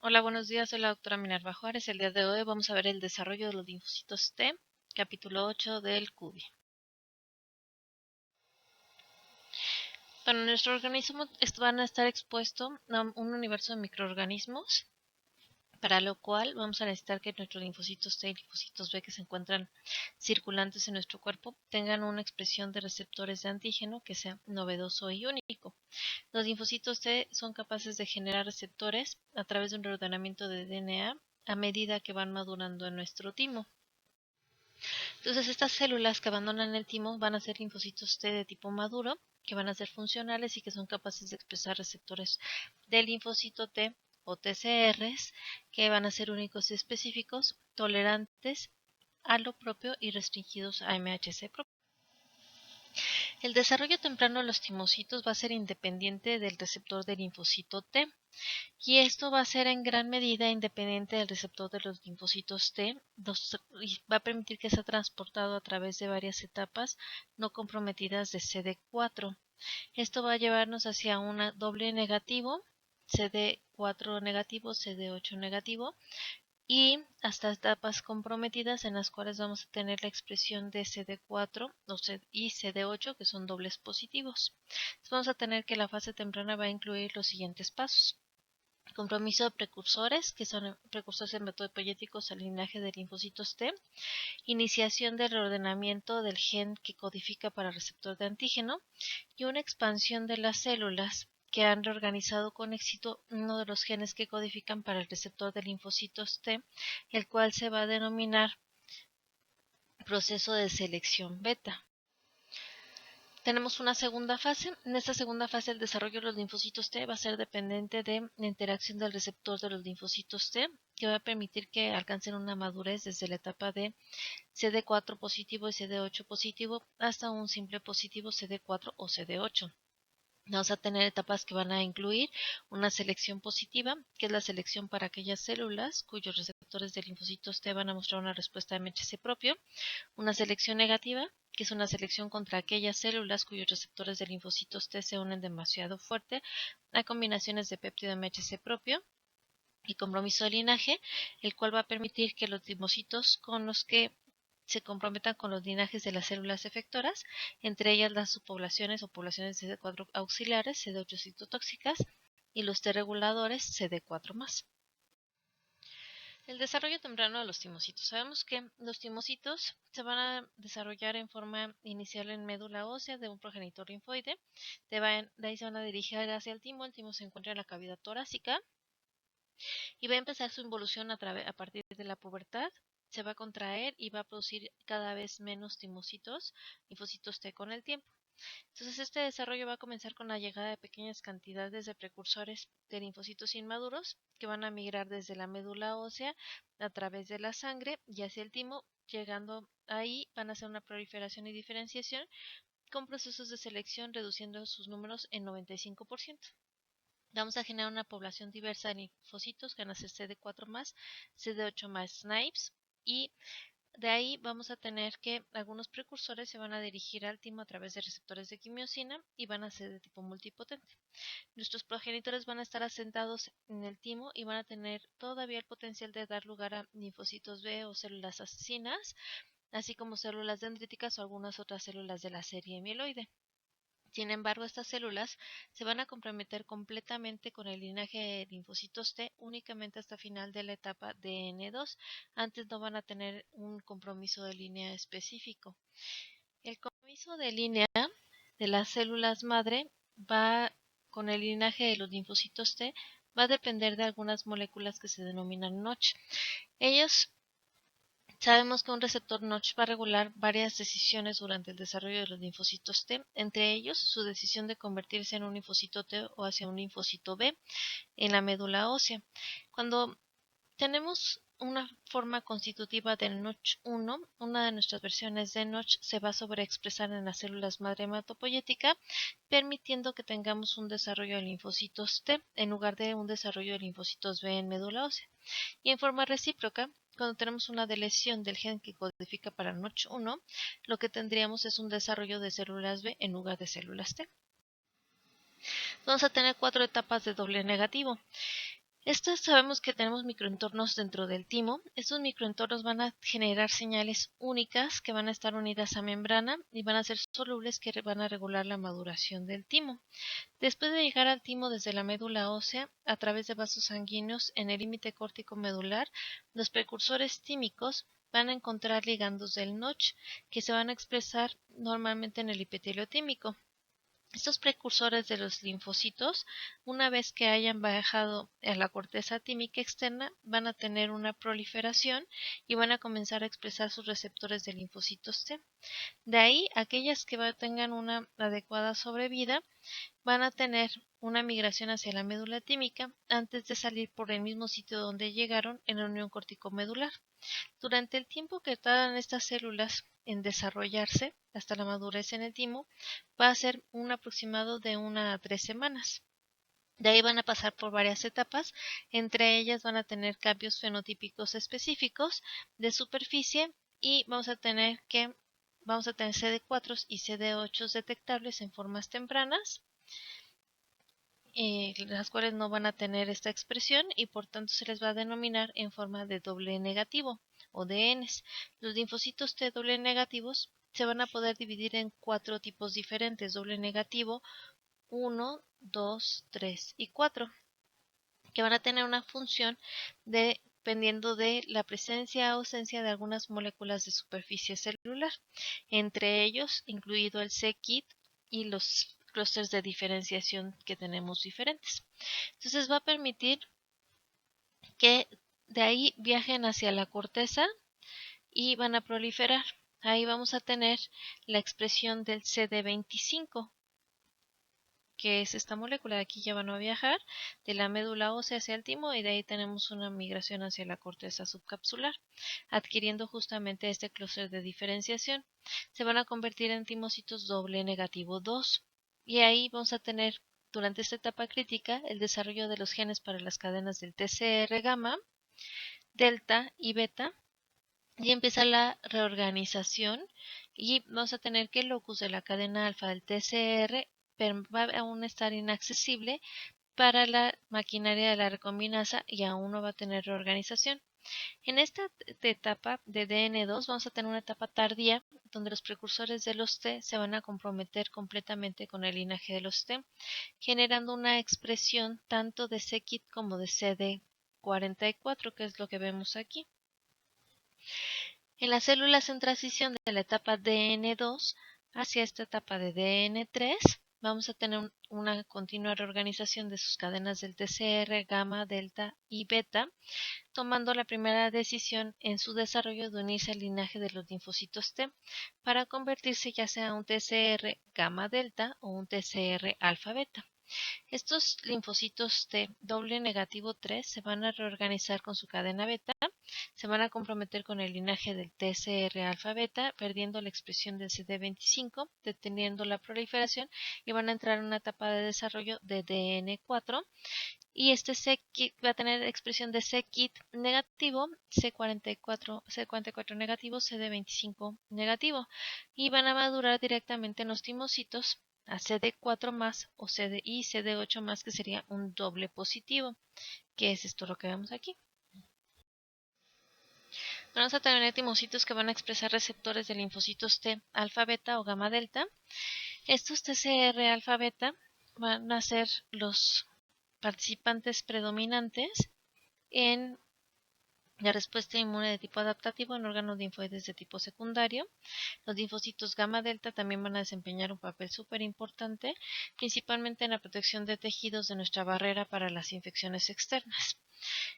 Hola, buenos días. Soy la doctora Minerva Juárez. El día de hoy vamos a ver el desarrollo de los linfocitos T, capítulo 8 del CUBI. Bueno, nuestro organismo van a estar expuestos a un universo de microorganismos, para lo cual vamos a necesitar que nuestros linfocitos T y linfocitos B que se encuentran circulantes en nuestro cuerpo tengan una expresión de receptores de antígeno que sea novedoso y único. Los linfocitos T son capaces de generar receptores a través de un reordenamiento de DNA a medida que van madurando en nuestro timo. Entonces estas células que abandonan el timo van a ser linfocitos T de tipo maduro, que van a ser funcionales y que son capaces de expresar receptores del linfocito T o TCRs, que van a ser únicos y específicos, tolerantes a lo propio y restringidos a MHC propio. El desarrollo temprano de los timocitos va a ser independiente del receptor del linfocito T, y esto va a ser en gran medida independiente del receptor de los linfocitos T y va a permitir que sea transportado a través de varias etapas no comprometidas de CD4. Esto va a llevarnos hacia una doble negativo, CD4 negativo, CD8 negativo, y hasta etapas comprometidas en las cuales vamos a tener la expresión de CD4 y CD8, que son dobles positivos. Entonces vamos a tener que la fase temprana va a incluir los siguientes pasos: compromiso de precursores, que son precursores hematopoyéticos al linaje de linfocitos T, iniciación del reordenamiento del gen que codifica para el receptor de antígeno y una expansión de las células que han reorganizado con éxito uno de los genes que codifican para el receptor de linfocitos T, el cual se va a denominar proceso de selección beta. Tenemos una segunda fase. En esta segunda fase el desarrollo de los linfocitos T va a ser dependiente de la interacción del receptor de los linfocitos T, que va a permitir que alcancen una madurez desde la etapa de CD4 positivo y CD8 positivo hasta un simple positivo CD4 o CD8. Vamos a tener etapas que van a incluir una selección positiva, que es la selección para aquellas células cuyos receptores de linfocitos T van a mostrar una respuesta MHC propio, una selección negativa, que es una selección contra aquellas células cuyos receptores de linfocitos T se unen demasiado fuerte a combinaciones de péptido MHC propio, y compromiso de linaje, el cual va a permitir que los linfocitos con los que se comprometan con los linajes de las células efectoras, entre ellas las subpoblaciones o poblaciones de CD4 auxiliares, CD8 citotóxicas, y los T reguladores CD4+. El desarrollo temprano de los timocitos. Sabemos que los timocitos se van a desarrollar en forma inicial en médula ósea de un progenitor linfoide. De ahí se van a dirigir hacia el timo se encuentra en la cavidad torácica y va a empezar su involución a partir de la pubertad. Se va a contraer y va a producir cada vez menos timocitos, linfocitos T con el tiempo. Entonces este desarrollo va a comenzar con la llegada de pequeñas cantidades de precursores de linfocitos inmaduros que van a migrar desde la médula ósea a través de la sangre y hacia el timo. Llegando ahí van a hacer una proliferación y diferenciación con procesos de selección reduciendo sus números en 95%. Vamos a generar una población diversa de linfocitos que van a ser CD4+, CD8+, SNPes, y de ahí vamos a tener que algunos precursores se van a dirigir al timo a través de receptores de quimiosina y van a ser de tipo multipotente. Nuestros progenitores van a estar asentados en el timo y van a tener todavía el potencial de dar lugar a linfocitos B o células asesinas, así como células dendríticas o algunas otras células de la serie mieloide. Sin embargo, estas células se van a comprometer completamente con el linaje de linfocitos T únicamente hasta final de la etapa de N2. Antes no van a tener un compromiso de línea específico. El compromiso de línea de las células madre va con el linaje de los linfocitos T, va a depender de algunas moléculas que se denominan Notch. Sabemos que un receptor Notch va a regular varias decisiones durante el desarrollo de los linfocitos T, entre ellos su decisión de convertirse en un linfocito T o hacia un linfocito B en la médula ósea. Cuando tenemos una forma constitutiva del Notch1, una de nuestras versiones de Notch se va a sobreexpresar en las células madre hematopoyética, permitiendo que tengamos un desarrollo de linfocitos T en lugar de un desarrollo de linfocitos B en médula ósea. Y en forma recíproca, cuando tenemos una deleción del gen que codifica para Notch1, lo que tendríamos es un desarrollo de células B en lugar de células T. Vamos a tener 4 etapas de doble negativo. Estos sabemos que tenemos microentornos dentro del timo. Estos microentornos van a generar señales únicas que van a estar unidas a membrana y van a ser solubles que van a regular la maduración del timo. Después de llegar al timo desde la médula ósea, a través de vasos sanguíneos en el límite córtico medular, los precursores tímicos van a encontrar ligandos del Notch que se van a expresar normalmente en el epitelio tímico. Estos precursores de los linfocitos, una vez que hayan bajado a la corteza tímica externa, van a tener una proliferación y van a comenzar a expresar sus receptores de linfocitos T. De ahí, aquellas que tengan una adecuada sobrevida van a tener una migración hacia la médula tímica antes de salir por el mismo sitio donde llegaron en la unión corticomedular. Durante el tiempo que tardan estas células en desarrollarse hasta la madurez en el timo, va a ser un aproximado de 1 a 3 semanas. De ahí van a pasar por varias etapas, entre ellas van a tener cambios fenotípicos específicos de superficie y vamos a tener CD4 y CD8 detectables en formas tempranas, las cuales no van a tener esta expresión y por tanto se les va a denominar en forma de doble negativo o DNs. Los linfocitos T doble negativos se van a poder dividir en 4 tipos diferentes: doble negativo 1, 2, 3 y 4, que van a tener una función dependiendo de la presencia o ausencia de algunas moléculas de superficie celular, entre ellos incluido el c-KIT y los clústeres de diferenciación que tenemos diferentes. Entonces va a permitir que de ahí viajen hacia la corteza y van a proliferar. Ahí vamos a tener la expresión del CD25, que es esta molécula. De aquí ya van a viajar de la médula ósea hacia el timo y de ahí tenemos una migración hacia la corteza subcapsular, adquiriendo justamente este clúster de diferenciación. Se van a convertir en timocitos doble negativo 2 y ahí vamos a tener durante esta etapa crítica el desarrollo de los genes para las cadenas del TCR gamma, delta y beta, y empieza la reorganización y vamos a tener que el locus de la cadena alfa del TCR va a aún estar inaccesible para la maquinaria de la recombinasa y aún no va a tener reorganización. En esta etapa de DN2 vamos a tener una etapa tardía donde los precursores de los T se van a comprometer completamente con el linaje de los T, generando una expresión tanto de c-KIT como de CD44, que es lo que vemos aquí. En las células en transición de la etapa DN2 hacia esta etapa de DN3, vamos a tener una continua reorganización de sus cadenas del TCR, gamma, delta y beta, tomando la primera decisión en su desarrollo de unirse al linaje de los linfocitos T para convertirse ya sea un TCR gamma delta o un TCR alfa beta. Estos linfocitos T doble negativo 3 se van a reorganizar con su cadena beta, se van a comprometer con el linaje del TCR alfa beta, perdiendo la expresión del CD25, deteniendo la proliferación y van a entrar en una etapa de desarrollo de DN4. Y este c-KIT va a tener expresión de c-KIT negativo, C44 negativo, CD25 negativo, y van a madurar directamente en los timocitos a CD4 más o y CD8 más, que sería un doble positivo, que es esto lo que vemos aquí. Vamos a tener timocitos que van a expresar receptores de linfocitos T alfa beta o gamma delta. Estos TCR alfa beta van a ser los participantes predominantes en la respuesta inmune de tipo adaptativo en órganos linfoides de tipo secundario. Los linfocitos gamma delta también van a desempeñar un papel súper importante, principalmente en la protección de tejidos de nuestra barrera para las infecciones externas.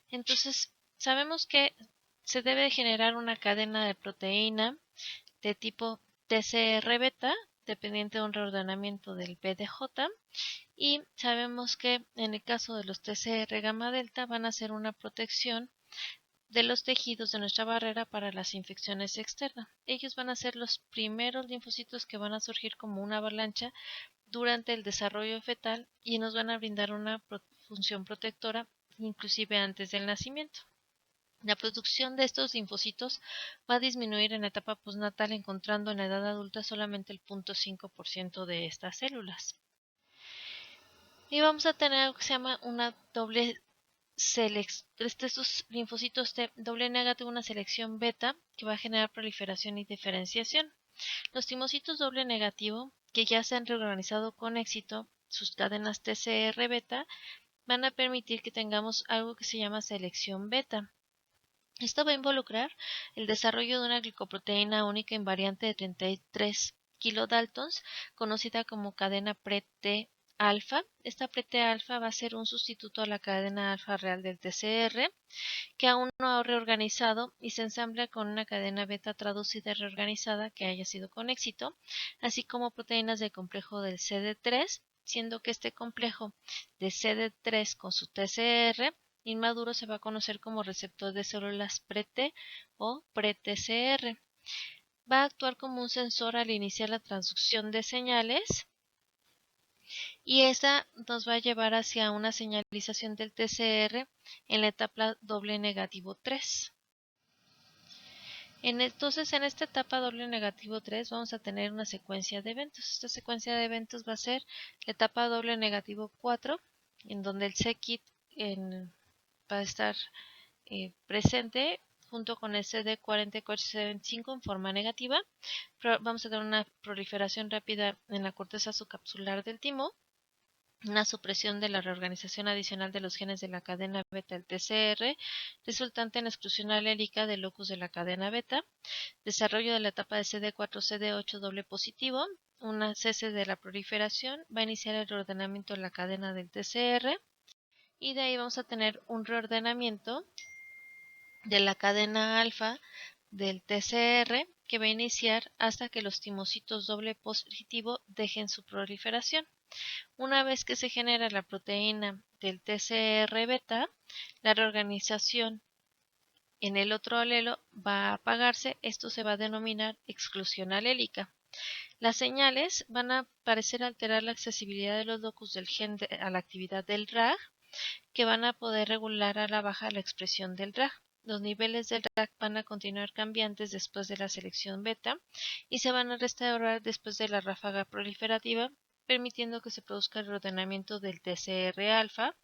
Entonces, sabemos que se debe generar una cadena de proteína de tipo TCR beta, dependiente de un reordenamiento del PDJ, y sabemos que en el caso de los TCR gamma delta van a ser una protección de los tejidos de nuestra barrera para las infecciones externas. Ellos van a ser los primeros linfocitos que van a surgir como una avalancha durante el desarrollo fetal y nos van a brindar una función protectora inclusive antes del nacimiento. La producción de estos linfocitos va a disminuir en la etapa postnatal, encontrando en la edad adulta solamente el 0.5% de estas células. Y vamos a tener algo que se llama una doble estos linfocitos T doble negativo una selección beta que va a generar proliferación y diferenciación. Los timocitos doble negativo que ya se han reorganizado con éxito sus cadenas TCR beta van a permitir que tengamos algo que se llama selección beta. Esto va a involucrar el desarrollo de una glicoproteína única invariante de 33 kilodaltons, conocida como cadena pre-T alfa. Esta pre-T alfa va a ser un sustituto a la cadena alfa real del TCR, que aún no ha reorganizado y se ensambla con una cadena beta traducida y reorganizada que haya sido con éxito, así como proteínas del complejo del CD3, siendo que este complejo de CD3 con su TCR inmaduro se va a conocer como receptor de células pre-T o pre-TCR. Va a actuar como un sensor al iniciar la transducción de señales y esta nos va a llevar hacia una señalización del TCR en la etapa doble negativo 3. Entonces, en esta etapa doble negativo 3 vamos a tener una secuencia de eventos. Esta secuencia de eventos va a ser la etapa doble negativo 4, en donde el c-kit va a estar presente junto con el CD40 y CD25 en forma negativa. Vamos a tener una proliferación rápida en la corteza subcapsular del timo, una supresión de la reorganización adicional de los genes de la cadena beta del TCR, resultante en exclusión alélica del locus de la cadena beta, desarrollo de la etapa de CD4-CD8 doble positivo, una cese de la proliferación, va a iniciar el reordenamiento de la cadena del TCR y de ahí vamos a tener un reordenamiento de la cadena alfa del TCR que va a iniciar hasta que los timocitos doble positivo dejen su proliferación. Una vez que se genera la proteína del TCR beta, la reorganización en el otro alelo va a apagarse. Esto se va a denominar exclusión alélica. Las señales van a parecer alterar la accesibilidad de los locus del gen a la actividad del RAG, que van a poder regular a la baja la expresión del RAG. Los niveles del RAG van a continuar cambiantes después de la selección beta y se van a restaurar después de la ráfaga proliferativa, permitiendo que se produzca el reordenamiento del TCR alfa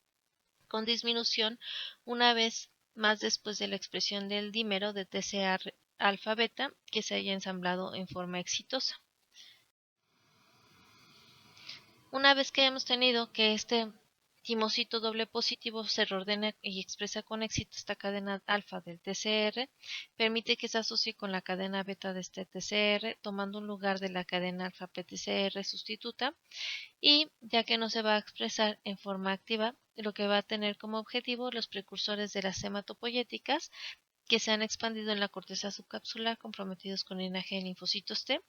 con disminución una vez más después de la expresión del dímero de TCR alfa beta que se haya ensamblado en forma exitosa. Una vez que hemos tenido que este timocito doble positivo se reordena y expresa con éxito esta cadena alfa del TCR, permite que se asocie con la cadena beta de este TCR, tomando un lugar de la cadena alfa PTCR sustituta, y ya que no se va a expresar en forma activa, lo que va a tener como objetivo los precursores de las hematopoyéticas que se han expandido en la corteza subcapsular comprometidos con linaje de linfocitos T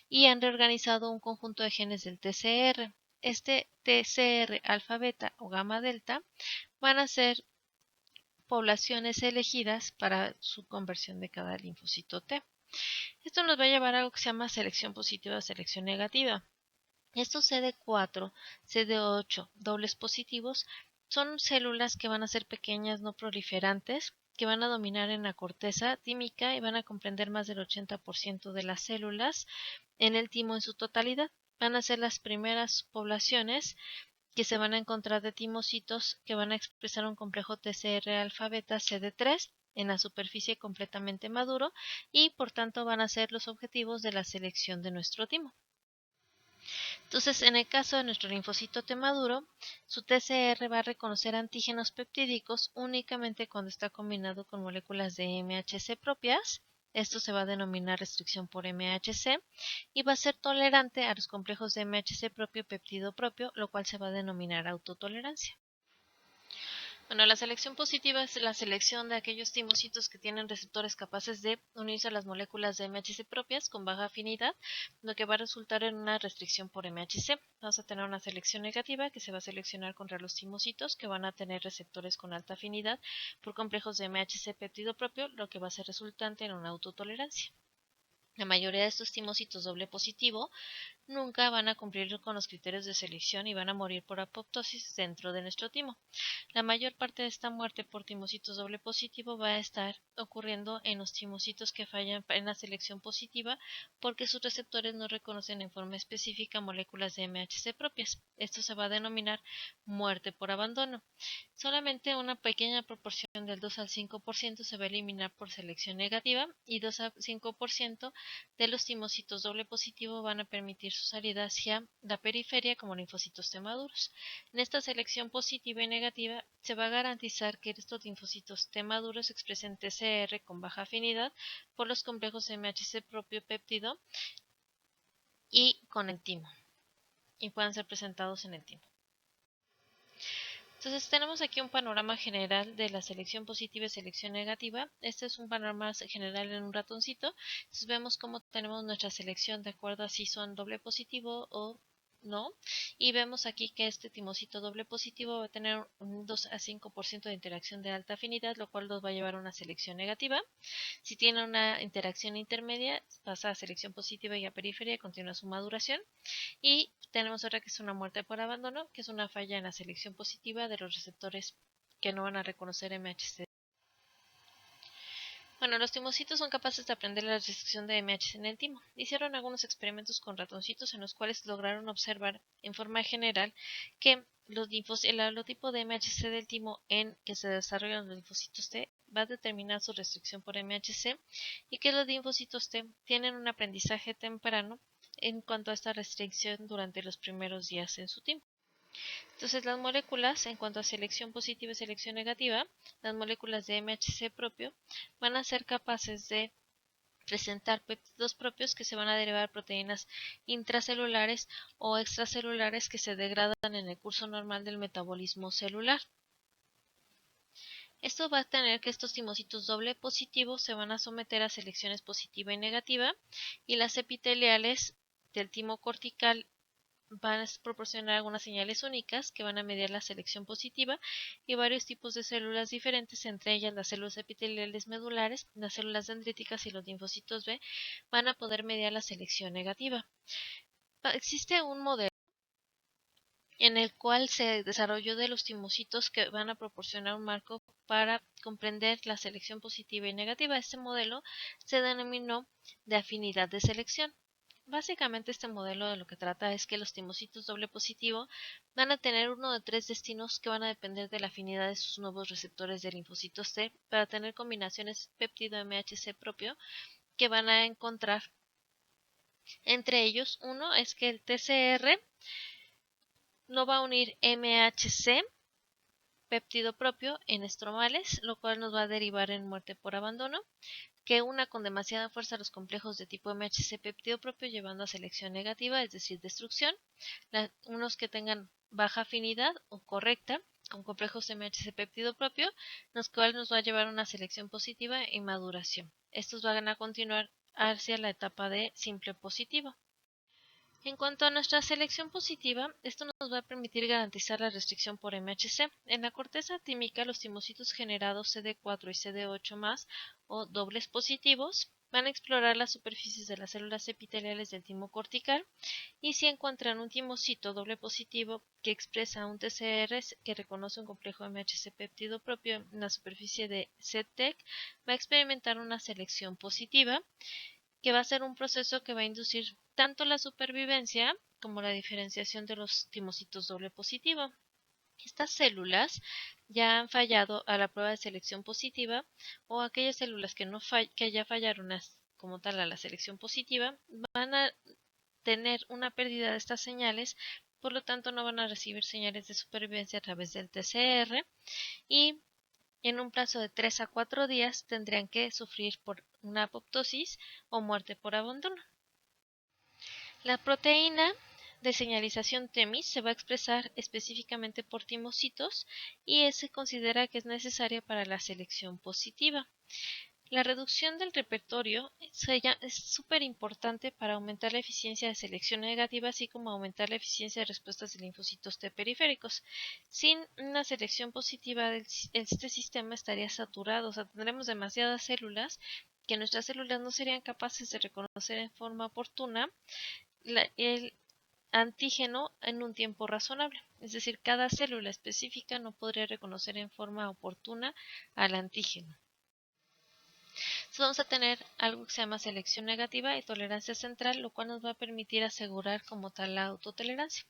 y han reorganizado un conjunto de genes del TCR. Este TCR alfa beta o gamma delta van a ser poblaciones elegidas para su conversión de cada linfocito T. Esto nos va a llevar a algo que se llama selección positiva o selección negativa. Estos CD4, CD8 dobles positivos son células que van a ser pequeñas, no proliferantes, que van a dominar en la corteza tímica y van a comprender más del 80% de las células en el timo en su totalidad. Van a ser las primeras poblaciones que se van a encontrar de timocitos que van a expresar un complejo TCR alfa beta CD3 en la superficie completamente maduro y por tanto van a ser los objetivos de la selección de nuestro timo. Entonces, en el caso de nuestro linfocito T maduro, su TCR va a reconocer antígenos peptídicos únicamente cuando está combinado con moléculas de MHC propias. Esto se va a denominar restricción por MHC y va a ser tolerante a los complejos de MHC propio y peptido propio, lo cual se va a denominar autotolerancia. Bueno, la selección positiva es la selección de aquellos timocitos que tienen receptores capaces de unirse a las moléculas de MHC propias con baja afinidad, lo que va a resultar en una restricción por MHC. Vamos a tener una selección negativa que se va a seleccionar contra los timocitos que van a tener receptores con alta afinidad por complejos de MHC péptido propio, lo que va a ser resultante en una autotolerancia. La mayoría de estos timocitos doble positivo nunca van a cumplir con los criterios de selección y van a morir por apoptosis dentro de nuestro timo. La mayor parte de esta muerte por timocitos doble positivo va a estar ocurriendo en los timocitos que fallan en la selección positiva porque sus receptores no reconocen en forma específica moléculas de MHC propias. Esto se va a denominar muerte por abandono. Solamente una pequeña proporción del 2 al 5% se va a eliminar por selección negativa y 2 al 5% de los timocitos doble positivo van a permitir su salida hacia la periferia como linfocitos T maduros. En esta selección positiva y negativa se va a garantizar que estos linfocitos T maduros expresen TCR con baja afinidad por los complejos MHC propio péptido y con el timo y puedan ser presentados en el timo. Entonces tenemos aquí un panorama general de la selección positiva y selección negativa. Este es un panorama general en un ratoncito. Entonces vemos cómo tenemos nuestra selección de acuerdo a si son doble positivo o no. Y vemos aquí que este timocito doble positivo va a tener un 2 a 5% de interacción de alta afinidad, lo cual nos va a llevar a una selección negativa. Si tiene una interacción intermedia, pasa a selección positiva y a periferia y continúa su maduración. Y tenemos otra que es una muerte por abandono, que es una falla en la selección positiva de los receptores que no van a reconocer MHC. Bueno, los timocitos son capaces de aprender la restricción de MHC en el timo. Hicieron algunos experimentos con ratoncitos en los cuales lograron observar en forma general que el holotipo de MHC del timo en que se desarrollan los linfocitos T va a determinar su restricción por MHC y que los linfocitos T tienen un aprendizaje temprano en cuanto a esta restricción durante los primeros días en su timo. Entonces las moléculas, en cuanto a selección positiva y selección negativa, las moléculas de MHC propio van a ser capaces de presentar péptidos propios que se van a derivar proteínas intracelulares o extracelulares que se degradan en el curso normal del metabolismo celular. Esto va a tener que estos timocitos doble positivos se van a someter a selecciones positiva y negativa y las epiteliales del timo cortical van a proporcionar algunas señales únicas que van a mediar la selección positiva y varios tipos de células diferentes, entre ellas las células epiteliales medulares, las células dendríticas y los linfocitos B van a poder mediar la selección negativa. Existe un modelo en el cual se desarrolló de los timocitos que van a proporcionar un marco para comprender la selección positiva y negativa. Este modelo se denominó de afinidad de selección. Básicamente este modelo de lo que trata es que los timocitos doble positivo van a tener uno de 3 destinos que van a depender de la afinidad de sus nuevos receptores de linfocitos T para tener combinaciones péptido MHC propio que van a encontrar. Entre ellos, uno es que el TCR no va a unir MHC péptido propio en estromales, lo cual nos va a derivar en muerte por abandono, que una con demasiada fuerza los complejos de tipo MHC péptido propio llevando a selección negativa, es decir, destrucción, unos que tengan baja afinidad o correcta con complejos MHC péptido propio, los cuales nos va a llevar a una selección positiva y maduración. Estos van a continuar hacia la etapa de simple positivo. En cuanto a nuestra selección positiva, esto nos va a permitir garantizar la restricción por MHC. En la corteza tímica, los timocitos generados CD4 y CD8+, o dobles positivos, van a explorar las superficies de las células epiteliales del timo cortical y si encuentran un timocito doble positivo que expresa un TCR que reconoce un complejo MHC péptido propio en la superficie de CTEC, va a experimentar una selección positiva, que va a ser un proceso que va a inducir tanto la supervivencia como la diferenciación de los timocitos doble positivo. Estas células ya han fallado a la prueba de selección positiva o aquellas células que ya fallaron como tal a la selección positiva van a tener una pérdida de estas señales, por lo tanto no van a recibir señales de supervivencia a través del TCR y en un plazo de 3 a 4 días tendrían que sufrir por una apoptosis o muerte por abandono. La proteína de señalización TEMIS se va a expresar específicamente por timocitos y se considera que es necesaria para la selección positiva. La reducción del repertorio es súper importante para aumentar la eficiencia de selección negativa, así como aumentar la eficiencia de respuestas de linfocitos T periféricos. Sin una selección positiva, este sistema estaría saturado, o sea, tendremos demasiadas células que nuestras células no serían capaces de reconocer en forma oportuna antígeno en un tiempo razonable. Es decir, cada célula específica no podría reconocer en forma oportuna al antígeno. Entonces vamos a tener algo que se llama selección negativa y tolerancia central, lo cual nos va a permitir asegurar como tal la autotolerancia.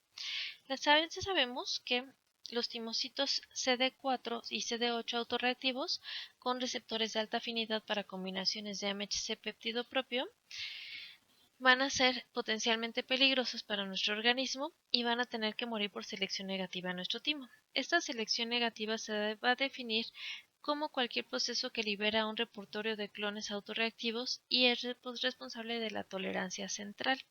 Ya sabemos que los timocitos CD4 y CD8 autorreactivos con receptores de alta afinidad para combinaciones de MHC péptido propio van a ser potencialmente peligrosos para nuestro organismo y van a tener que morir por selección negativa en nuestro timo. Esta selección negativa se va a definir como cualquier proceso que libera un repertorio de clones autorreactivos y es responsable de la tolerancia central.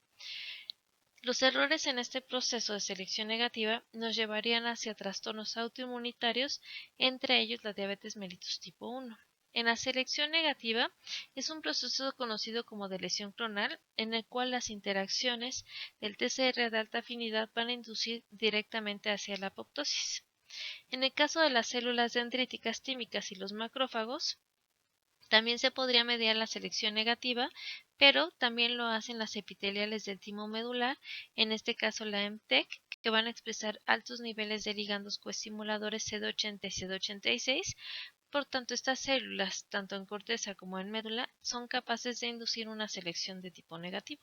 Los errores en este proceso de selección negativa nos llevarían hacia trastornos autoinmunitarios, entre ellos la diabetes mellitus tipo 1. En la selección negativa es un proceso conocido como de lesión clonal, en el cual las interacciones del TCR de alta afinidad van a inducir directamente hacia la apoptosis. En el caso de las células dendríticas tímicas y los macrófagos, también se podría mediar la selección negativa, pero también lo hacen las epiteliales del timo medular, en este caso la MTEC, que van a expresar altos niveles de ligandos coestimuladores CD80 y CD86. Por tanto, estas células, tanto en corteza como en médula, son capaces de inducir una selección de tipo negativo.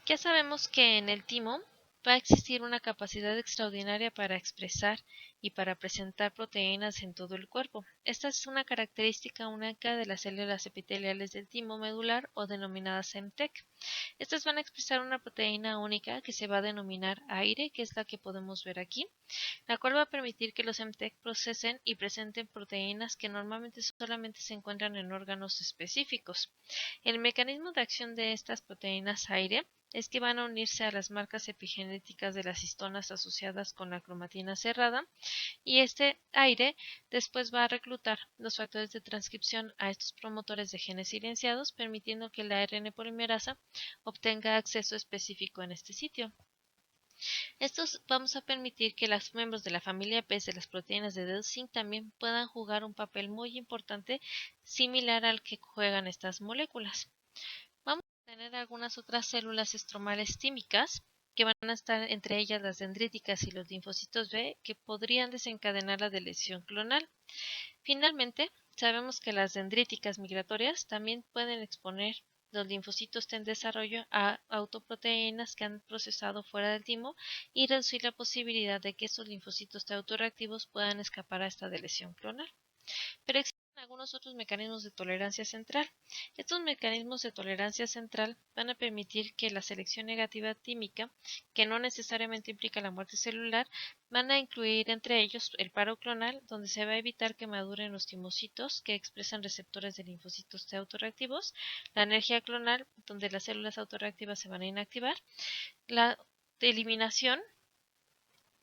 Ya sabemos que en el timo va a existir una capacidad extraordinaria para expresar y para presentar proteínas en todo el cuerpo. Esta es una característica única de las células epiteliales del timo medular o denominadas MTEC. Estas van a expresar una proteína única que se va a denominar aire, que es la que podemos ver aquí, la cual va a permitir que los MTEC procesen y presenten proteínas que normalmente solamente se encuentran en órganos específicos. El mecanismo de acción de estas proteínas aire es que van a unirse a las marcas epigenéticas de las histonas asociadas con la cromatina cerrada y este aire después va a reclutar los factores de transcripción a estos promotores de genes silenciados, permitiendo que la ARN polimerasa obtenga acceso específico en este sitio. Estos vamos a permitir que los miembros de la familia P de las proteínas de Delsing también puedan jugar un papel muy importante similar al que juegan estas moléculas. Vamos a tener algunas otras células estromales tímicas que van a estar entre ellas las dendríticas y los linfocitos B que podrían desencadenar la lesión clonal. Finalmente, sabemos que las dendríticas migratorias también pueden exponer los linfocitos T en desarrollo a autoproteínas que han procesado fuera del timo y reducir la posibilidad de que esos linfocitos T autorreactivos puedan escapar a esta lesión clonal. Pero existen algunos otros mecanismos de tolerancia central. Estos mecanismos de tolerancia central van a permitir que la selección negativa tímica, que no necesariamente implica la muerte celular, van a incluir entre ellos el paro clonal, donde se va a evitar que maduren los timocitos que expresan receptores de linfocitos T autorreactivos, la energía clonal, donde las células autorreactivas se van a inactivar, la eliminación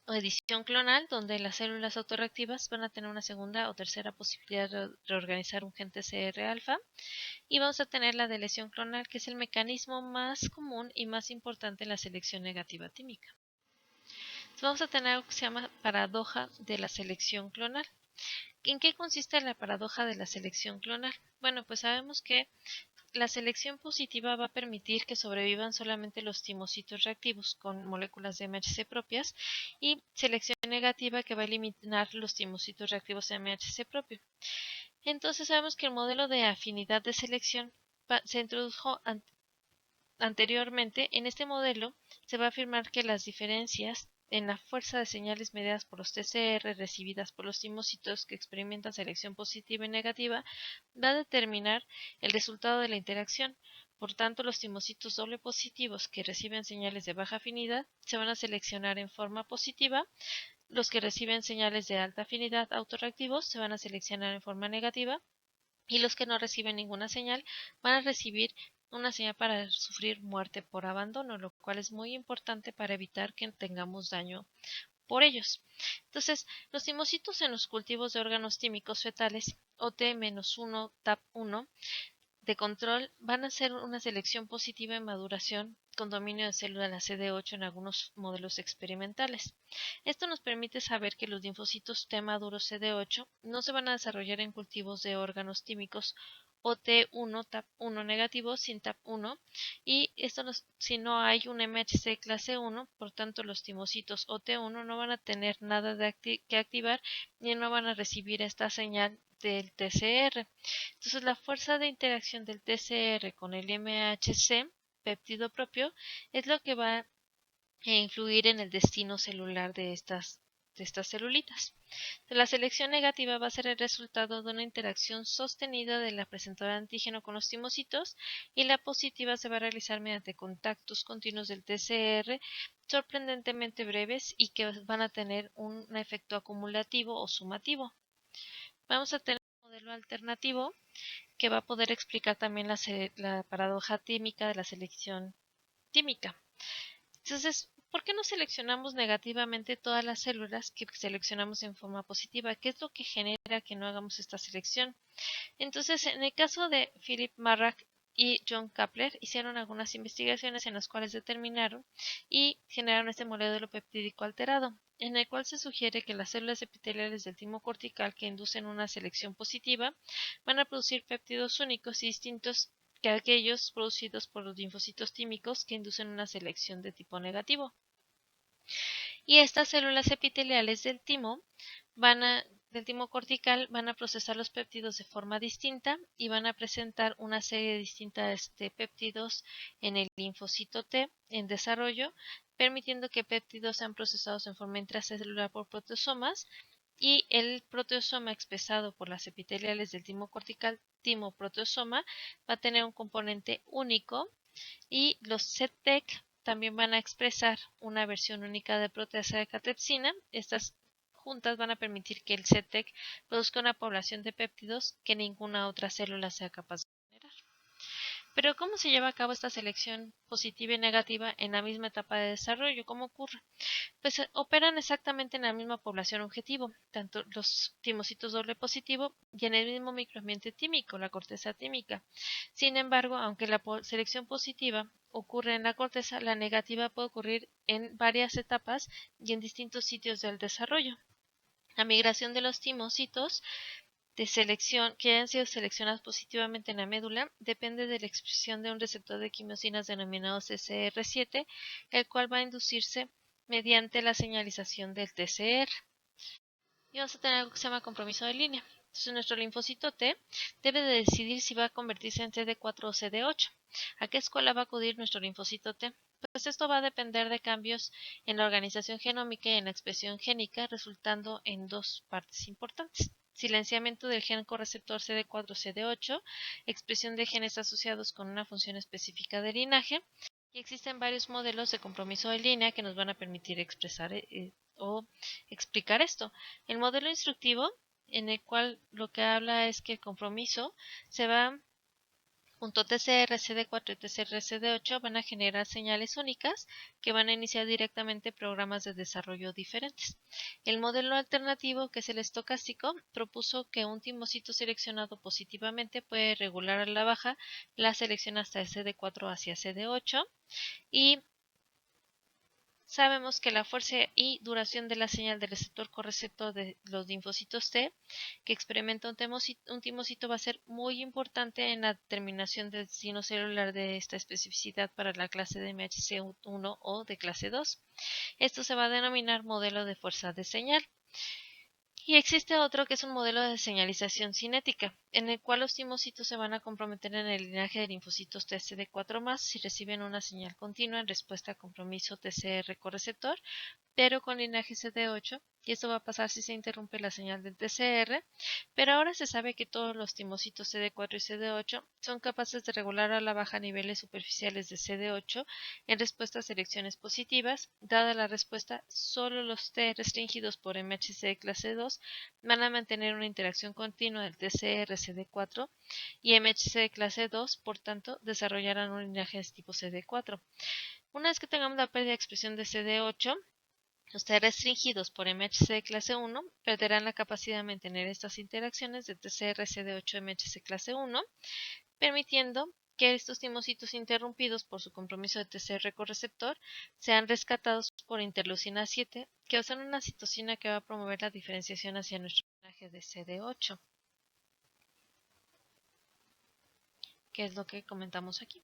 o edición clonal, donde las células autorreactivas van a tener una segunda o tercera posibilidad de reorganizar un gen TCR alfa, y vamos a tener la deleción clonal, que es el mecanismo más común y más importante en la selección negativa tímica. Entonces vamos a tener algo que se llama paradoja de la selección clonal. ¿En qué consiste la paradoja de la selección clonal? Bueno, pues sabemos que la selección positiva va a permitir que sobrevivan solamente los timocitos reactivos con moléculas de MHC propias y selección negativa que va a eliminar los timocitos reactivos de MHC propio. Entonces sabemos que el modelo de afinidad de selección se introdujo anteriormente. En este modelo se va a afirmar que las diferencias en la fuerza de señales mediadas por los TCR recibidas por los timocitos que experimentan selección positiva y negativa va a determinar el resultado de la interacción. Por tanto, los timocitos doble positivos que reciben señales de baja afinidad se van a seleccionar en forma positiva, los que reciben señales de alta afinidad autorreactivos se van a seleccionar en forma negativa y los que no reciben ninguna señal van a recibir una señal para sufrir muerte por abandono, lo cual es muy importante para evitar que tengamos daño por ellos. Entonces, los timocitos en los cultivos de órganos tímicos fetales OT-1 TAP1 de control van a hacer una selección positiva en maduración con dominio de células CD8 en algunos modelos experimentales. Esto nos permite saber que los linfocitos T maduros CD8 no se van a desarrollar en cultivos de órganos tímicos OT1, TAP1 negativo sin TAP1, y esto si no hay un MHC clase 1, por tanto los timocitos OT1 no van a tener nada que activar ni no van a recibir esta señal del TCR. Entonces la fuerza de interacción del TCR con el MHC, péptido propio, es lo que va a influir en el destino celular de estas celulitas. La selección negativa va a ser el resultado de una interacción sostenida de la presentadora de antígeno con los timocitos, y la positiva se va a realizar mediante contactos continuos del TCR sorprendentemente breves y que van a tener un efecto acumulativo o sumativo. Vamos a tener un modelo alternativo que va a poder explicar también la paradoja tímica de la selección tímica. Entonces, ¿por qué no seleccionamos negativamente todas las células que seleccionamos en forma positiva? ¿Qué es lo que genera que no hagamos esta selección? Entonces, en el caso de Philip Marrak y John Kapler, hicieron algunas investigaciones en las cuales determinaron y generaron este modelo peptídico alterado, en el cual se sugiere que las células epiteliales del timo cortical que inducen una selección positiva van a producir péptidos únicos y distintos que aquellos producidos por los linfocitos tímicos que inducen una selección de tipo negativo. Y estas células epiteliales del timo cortical van a procesar los péptidos de forma distinta y van a presentar una serie distinta de péptidos en el linfocito T en desarrollo, permitiendo que péptidos sean procesados en forma intracelular por proteosomas, y el proteosoma expresado por las epiteliales del timo cortical, timoproteosoma, va a tener un componente único, y los CTEC también van a expresar una versión única de proteasa de catepsina. Estas juntas van a permitir que el CTEC produzca una población de péptidos que ninguna otra célula sea capaz de generar. Pero ¿cómo se lleva a cabo esta selección positiva y negativa en la misma etapa de desarrollo? ¿Cómo ocurre? Pues operan exactamente en la misma población objetivo, tanto los timocitos doble positivo y en el mismo microambiente tímico, la corteza tímica. Sin embargo, aunque la selección positiva ocurre en la corteza, la negativa puede ocurrir en varias etapas y en distintos sitios del desarrollo. La migración de los timocitos de selección que hayan sido seleccionados positivamente en la médula depende de la expresión de un receptor de quimiosinas denominado CCR7, el cual va a inducirse mediante la señalización del TCR. Y vamos a tener algo que se llama compromiso de línea. Entonces nuestro linfocito T debe de decidir si va a convertirse en CD4 o CD8. ¿A qué escuela va a acudir nuestro linfocito T? Pues esto va a depender de cambios en la organización genómica y en la expresión génica, resultando en dos partes importantes: silenciamiento del gen correceptor CD4-CD8, expresión de genes asociados con una función específica de linaje. Y existen varios modelos de compromiso de línea que nos van a permitir expresar o explicar esto. El modelo instructivo, en el cual lo que habla es que el compromiso se va junto a TCR-CD4 y TCR-CD8, van a generar señales únicas que van a iniciar directamente programas de desarrollo diferentes. El modelo alternativo, que es el estocástico, propuso que un timocito seleccionado positivamente puede regular a la baja la selección hasta el CD4 hacia CD8, y sabemos que la fuerza y duración de la señal del receptor correceptor de los linfocitos T que experimenta un timocito va a ser muy importante en la determinación del destino celular de esta especificidad para la clase de MHC1 o de clase 2. Esto se va a denominar modelo de fuerza de señal. Y existe otro que es un modelo de señalización cinética, en el cual los timocitos se van a comprometer en el linaje de linfocitos TCD4+, si reciben una señal continua en respuesta a compromiso TCR correceptor, pero con linaje CD8, y esto va a pasar si se interrumpe la señal del TCR, pero ahora se sabe que todos los timocitos CD4 y CD8 son capaces de regular a la baja niveles superficiales de CD8 en respuesta a selecciones positivas. Dada la respuesta, solo los T restringidos por MHC de clase 2 van a mantener una interacción continua del TCR-CD4, y MHC de clase 2, por tanto, desarrollarán un linaje de tipo CD4. Una vez que tengamos la pérdida de expresión de CD8, los T restringidos por MHC de clase 1 perderán la capacidad de mantener estas interacciones de TCR-CD8-MHC clase 1, permitiendo que estos timocitos interrumpidos por su compromiso de TCR correceptor sean rescatados por interleucina 7, que va a ser una citosina que va a promover la diferenciación hacia nuestro linaje de CD8. que es lo que comentamos aquí.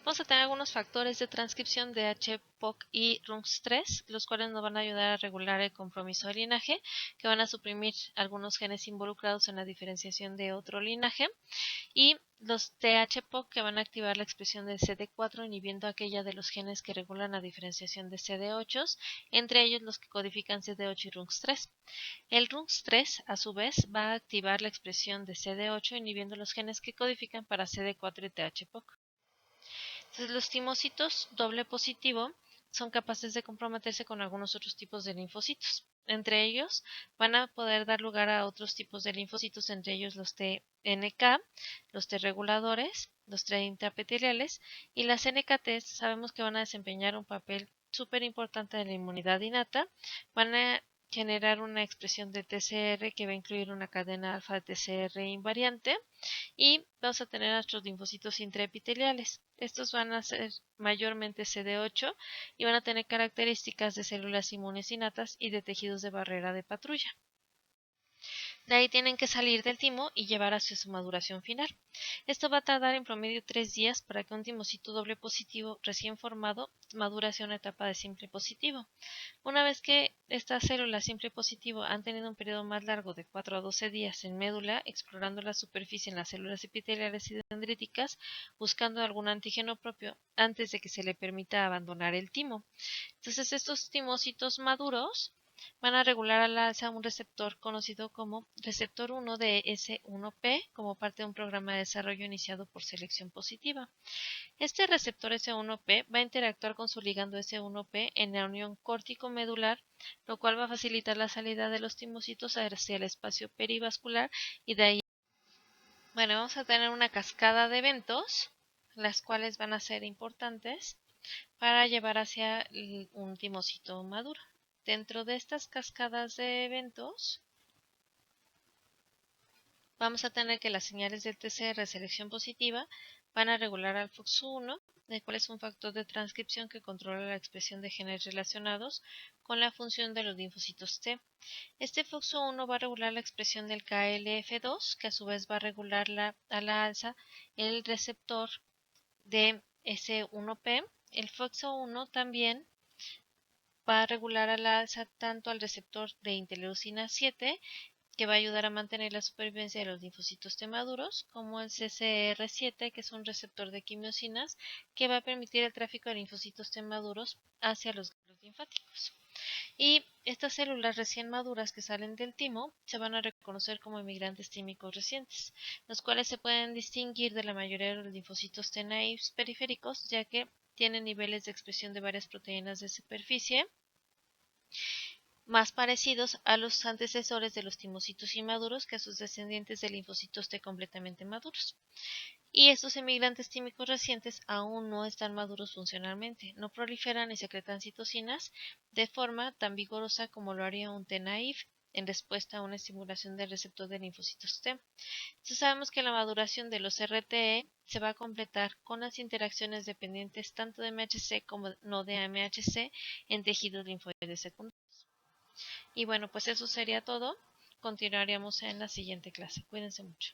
Vamos a tener algunos factores de transcripción de HPOC y RUNX3, los cuales nos van a ayudar a regular el compromiso de linaje, que van a suprimir algunos genes involucrados en la diferenciación de otro linaje, y los THPOC, que van a activar la expresión de CD4 inhibiendo aquella de los genes que regulan la diferenciación de CD8, entre ellos los que codifican CD8 y RUNX3. El RUNX3, a su vez, va a activar la expresión de CD8 inhibiendo los genes que codifican para CD4 y THPOC. Entonces, los timocitos doble positivo son capaces de comprometerse con algunos otros tipos de linfocitos. Entre ellos, van a poder dar lugar a otros tipos de linfocitos, entre ellos los TNK, los T reguladores, los T intraepiteliales, y las NKT sabemos que van a desempeñar un papel súper importante en la inmunidad innata. Van a generar una expresión de TCR que va a incluir una cadena alfa de TCR invariante, y vamos a tener nuestros linfocitos intraepiteliales. Estos van a ser mayormente CD8 y van a tener características de células inmunes innatas y de tejidos de barrera de patrulla. De ahí tienen que salir del timo y llevar hacia su maduración final. Esto va a tardar en promedio 3 días para que un timocito doble positivo recién formado madure hacia una etapa de simple positivo. Una vez que estas células simple positivo han tenido un periodo más largo de 4 a 12 días en médula, explorando la superficie en las células epiteliales y dendríticas, buscando algún antígeno propio antes de que se le permita abandonar el timo. Entonces, estos timocitos maduros van a regular al alza un receptor conocido como receptor 1 de S1P como parte de un programa de desarrollo iniciado por selección positiva. Este receptor S1P va a interactuar con su ligando S1P en la unión córtico-medular, lo cual va a facilitar la salida de los timocitos hacia el espacio perivascular y de ahí. Bueno, vamos a tener una cascada de eventos, las cuales van a ser importantes para llevar hacia un timocito maduro. Dentro de estas cascadas de eventos, vamos a tener que las señales del TCR de selección positiva van a regular al FOXO1, el cual es un factor de transcripción que controla la expresión de genes relacionados con la función de los linfocitos T. Este FOXO1 va a regular la expresión del KLF2, que a su vez va a regular a la alza el receptor de S1P. El FOXO1 también va a regular a la alza tanto al receptor de interleucina 7, que va a ayudar a mantener la supervivencia de los linfocitos T maduros, como el CCR7, que es un receptor de quimiosinas, que va a permitir el tráfico de linfocitos T maduros hacia los ganglios linfáticos. Y estas células recién maduras que salen del timo se van a reconocer como inmigrantes tímicos recientes, los cuales se pueden distinguir de la mayoría de los linfocitos T naïves periféricos, ya que tienen niveles de expresión de varias proteínas de superficie más parecidos a los antecesores de los timocitos inmaduros que a sus descendientes de linfocitos T completamente maduros. Y estos emigrantes tímicos recientes aún no están maduros funcionalmente, no proliferan ni secretan citocinas de forma tan vigorosa como lo haría un T naïve en respuesta a una estimulación del receptor de linfocitos T. Entonces sabemos que la maduración de los RTE se va a completar con las interacciones dependientes tanto de MHC como no de MHC en tejidos linfoides secundarios. Y bueno, pues eso sería todo. Continuaríamos en la siguiente clase. Cuídense mucho.